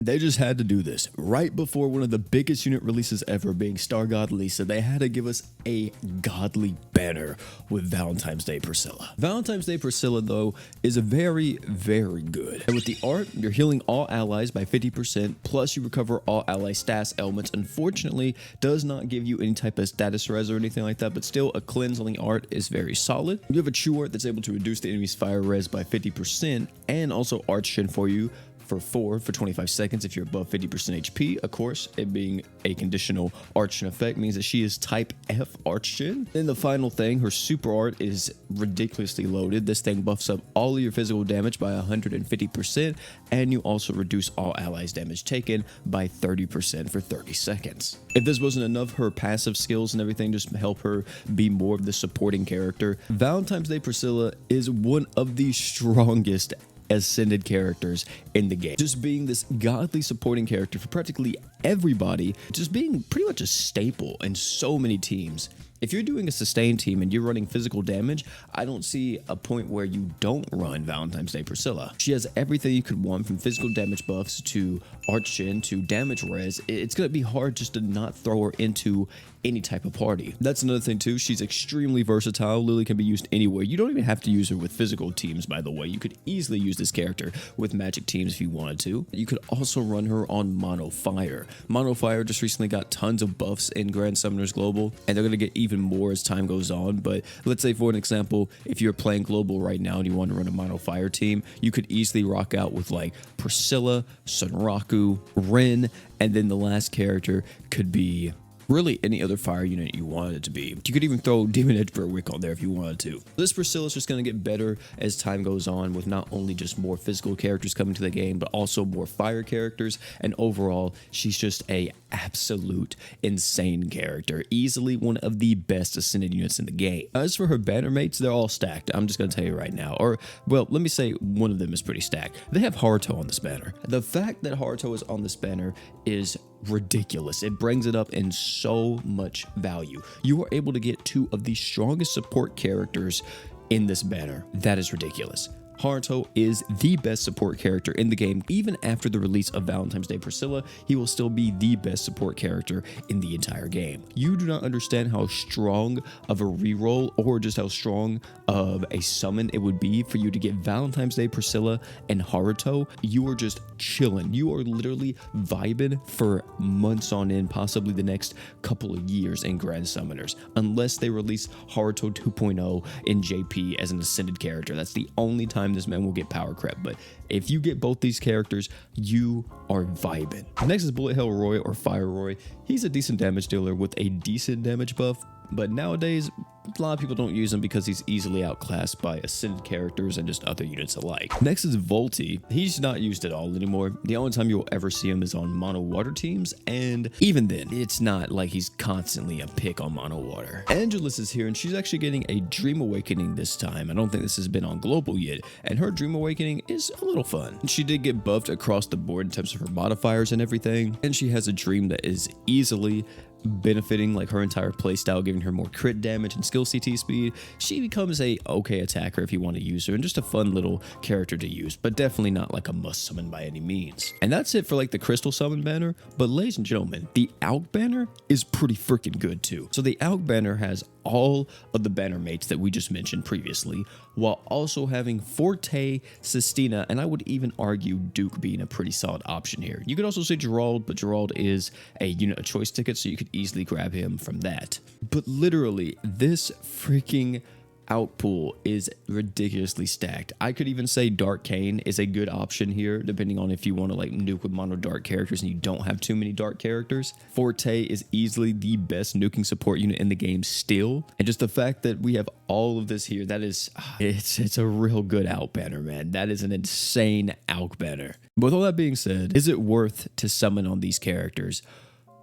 They just had to do this. Right before one of the biggest unit releases ever, being Star God Lisa, they had to give us a godly banner with Valentine's Day Priscilla. Valentine's Day Priscilla, though, is very, very good. And with the art, you're healing all allies by 50%, plus you recover all ally stats elements. Unfortunately, does not give you any type of status res or anything like that, but still a cleanse on the art is very solid. You have a true art that's able to reduce the enemy's fire res by 50%, and also arch shin for you for 25 seconds if you're above 50% HP. Of course, it being a conditional arch-shin effect means that she is type F arch-shin. Then the final thing, her super art is ridiculously loaded. This thing buffs up all of your physical damage by 150%, and you also reduce all allies damage taken by 30% for 30 seconds. If this wasn't enough, her passive skills and everything just help her be more of the supporting character. Valentine's Day Priscilla is one of the strongest ascended characters in the game. Just being this godly supporting character for practically everybody, just being pretty much a staple in so many teams. If you're doing a sustain team and you're running physical damage, I don't see a point where you don't run Valentine's Day Priscilla. She has everything you could want, from physical damage buffs to arch shin to damage res. It's going to be hard just to not throw her into any type of party. That's another thing too. She's extremely versatile. Lily can be used anywhere. You don't even have to use her with physical teams, by the way. You could easily use this character with magic teams if you wanted to. You could also run her on Mono Fire. Mono Fire just recently got tons of buffs in Grand Summoners Global, and they're going to get even more as time goes on. But let's say, for an example, if you're playing Global right now and you want to run a Mono Fire team, you could easily rock out with like Priscilla, Sunraku, Rin, and then the last character could be really any other fire unit you wanted it to be. You could even throw Demon Edge Berwick on there if you wanted to. This Priscilla is just going to get better as time goes on, with not only just more physical characters coming to the game, but also more fire characters, and overall, she's just a absolute insane character. Easily one of the best ascended units in the game. As for her banner mates, they're all stacked. I'm just going to tell you right now. Or, well, let me say one of them is pretty stacked. They have Haruto on this banner. The fact that Haruto is on this banner is ridiculous. It brings it up in so much value. You are able to get two of the strongest support characters in this banner. That is ridiculous. Haruto is the best support character in the game. Even after the release of Valentine's Day Priscilla, he will still be the best support character in the entire game. You do not understand how strong of a reroll or just how strong of a summon it would be for you to get Valentine's Day Priscilla and Haruto. You are just chilling. You are literally vibing for months on end, possibly the next couple of years in Grand Summoners, unless they release Haruto 2.0 in JP as an ascended character. That's the only time this man will get power crept. But if you get both these characters, you are vibing. Next is Bullet Hell Roy, or Fire Roy. He's a decent damage dealer with a decent damage buff, but nowadays a lot of people don't use him because he's easily outclassed by ascended characters and just other units alike. Next is Volti. He's not used at all anymore. The only time you'll ever see him is on mono water teams, and even then, it's not like he's constantly a pick on mono water. Angelus is here, and she's actually getting a Dream Awakening this time. I don't think this has been on global yet, and her Dream Awakening is a little fun. She did get buffed across the board in terms of her modifiers and everything, and she has a dream that is easily benefiting like her entire playstyle, giving her more crit damage and skill CT speed. She becomes a okay attacker if you want to use her, and just a fun little character to use, but definitely not like a must summon by any means. And that's it for like the crystal summon banner. But ladies and gentlemen, the Alk banner is pretty freaking good too. So the Alk banner has all of the banner mates that we just mentioned previously, while also having Forte, Sistina, and I would even argue Duke being a pretty solid option here. You could also say Gerald, but Gerald is a unit of choice ticket, so you could easily grab him from that. But literally, this freaking outpool is ridiculously stacked. I could even say Dark Kane is a good option here, depending on if you want to like nuke with mono dark characters and you don't have too many dark characters. Forte is easily the best nuking support unit in the game still, and just the fact that we have all of this here, that is, it's a real good Alk banner, man. That is an insane Alk banner. With all that being said, is it worth to summon on these characters,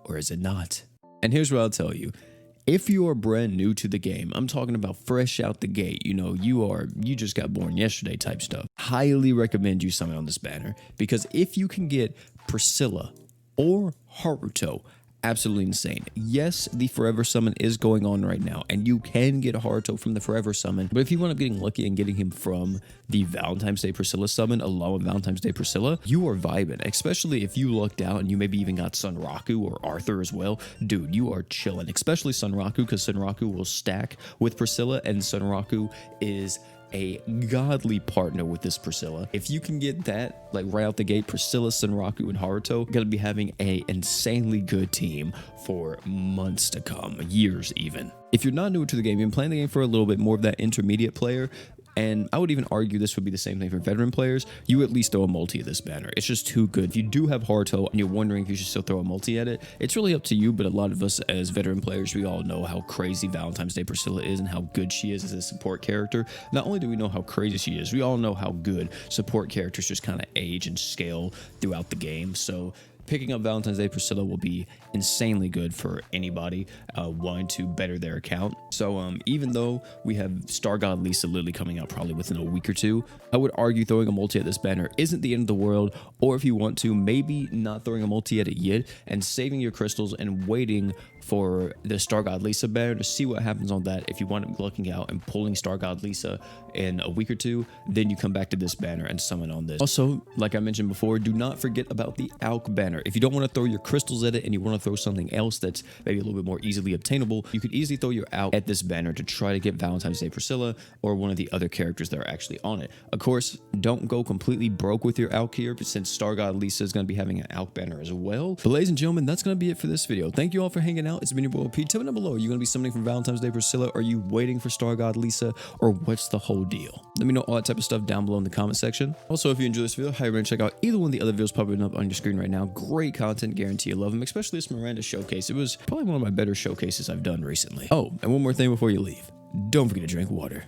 or is it not? And here's what I'll tell you. If you are brand new to the game, I'm talking about fresh out the gate, you know, you just got born yesterday type stuff, highly recommend you summon on this banner, because if you can get Priscilla or Haruto absolutely insane. Yes, the Forever Summon is going on right now, and you can get a Haruto from the Forever Summon, but if you wind up getting lucky and getting him from the Valentine's Day Priscilla Summon along with Valentine's Day Priscilla, you are vibing, especially if you lucked out and you maybe even got Sunraku or Arthur as well. Dude, you are chilling, especially Sunraku, because Sunraku will stack with Priscilla, and Sunraku is a godly partner with this Priscilla. If you can get that, like right out the gate, Priscilla, Sunraku, and Haruto gonna be having a insanely good team for months to come, years even. If you're not new to the game, you've been playing the game for a little bit, more of that intermediate player, and I would even argue this would be the same thing for veteran players, you at least throw a multi at this banner. It's just too good. If you do have Haruto and you're wondering if you should still throw a multi at it, it's really up to you, but a lot of us as veteran players, we all know how crazy Valentine's Day Priscilla is and how good she is as a support character. Not only do we know how crazy she is, we all know how good support characters just kind of age and scale throughout the game. So picking up Valentine's Day Priscilla will be insanely good for anybody wanting to better their account. So even though we have Star God Lisa literally coming out probably within a week or two, I would argue throwing a multi at this banner isn't the end of the world, or if you want to, maybe not throwing a multi at it yet and saving your crystals and waiting for the Star God Lisa banner to see what happens on that. If you want to looking out and pulling Star God Lisa in a week or two, then you come back to this banner and summon on this. Also, like I mentioned before, do not forget about the Alk banner. If you don't want to throw your crystals at it and you want to throw something else that's maybe a little bit more easily obtainable, you could easily throw your Alk at this banner to try to get Valentine's Day Priscilla or one of the other characters that are actually on it. Of course, don't go completely broke with your Alk here, since Star God Lisa is going to be having an Alk banner as well. But ladies and gentlemen, that's going to be it for this video. Thank you all for hanging out. It's been your boy P. Tell me down below, are you going to be summoning from Valentine's Day Priscilla? Are you waiting for Star God Lisa? Or what's the whole deal? Let me know all that type of stuff down below in the comment section. Also, if you enjoyed this video, highly recommend check out either one of the other videos popping up on your screen right now. Great content, guarantee you love them, especially this Miranda showcase. It was probably one of my better showcases I've done recently. Oh, and one more thing before you leave. Don't forget to drink water.